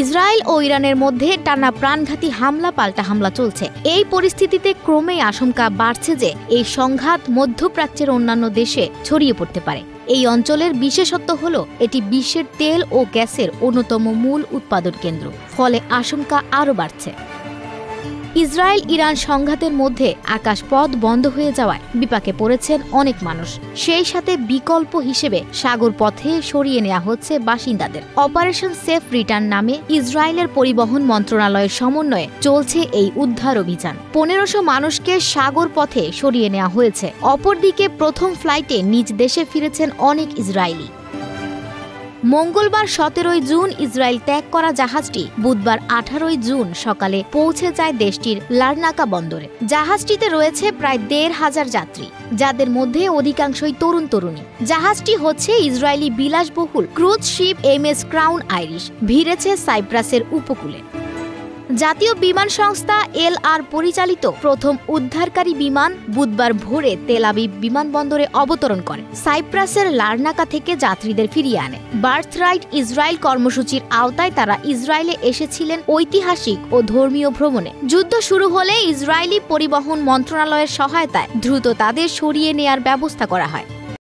Israel ও ইরানের মধ্যে টানা প্রাণঘাতী হামলা পাল্টা হামলা চলছে। এই পরিস্থিতিতে ক্রমেই আশঙ্কা বাড়ছে যে এই সংঘাত মধ্যপ্রাচ্যের অন্যান্য দেশে ছড়িয়ে পড়তে পারে। এই অঞ্চলের বিশেষত্ব হল এটি বিশ্বের তেল ও গ্যাসের অন্যতম মূল উৎপাদন কেন্দ্র, ফলে আশঙ্কা আরও বাড়ছে। ইসরায়েল ইরান সংঘাতের মধ্যে আকাশপথ বন্ধ হয়ে যাওয়ায় বিপাকে পড়েছেন অনেক মানুষ। সেই সাথে বিকল্প হিসেবে সাগর পথে সরিয়ে নেওয়া হচ্ছে বাসিন্দাদের। অপারেশন সেফ রিটার্ন নামে ইসরায়েলের পরিবহন মন্ত্রণালয়ের সমন্বয়ে চলছে এই উদ্ধার অভিযান। 1500 মানুষকে সাগর পথে সরিয়ে নেওয়া হয়েছে। অপরদিকে প্রথম ফ্লাইটে নিজ দেশে ফিরেছেন অনেক ইসরায়েলি। মঙ্গলবার 17 জুন ইসরায়েল ত্যাগ করা জাহাজটি বুধবার 18 জুন সকালে পৌঁছে যায় দেশটির লারনাকা বন্দরে। জাহাজটিতে রয়েছে প্রায় 1500 যাত্রী, যাদের মধ্যে অধিকাংশই তরুণ তরুণী। জাহাজটি হচ্ছে ইসরায়েলি বিলাসবহুল cruise ship MS Crown Iris, ভিড়েছে সাইপ্রাসের উপকূলে। জাতীয় বিমান সংস্থা LR পরিচালিত প্রথম উদ্ধারকারী বিমান বুধবার ভোরে তেল আবিব বিমানবন্দরে অবতরণ করে। সাইপ্রাসের লারনাকা থেকে যাত্রীদের ফিরিয়ে আনে। বার্থরাইট ইসরায়েল কর্মসূচির আওতায় তারা ইসরায়েলে এসেছিলেন ঐতিহাসিক ও ধর্মীয় ভ্রমণে। যুদ্ধ শুরু হলে ইসরায়েলি পরিবহন মন্ত্রণালয়ের সহায়তায় দ্রুত তাদের সরিয়ে নেয়ার ব্যবস্থা করা হয়।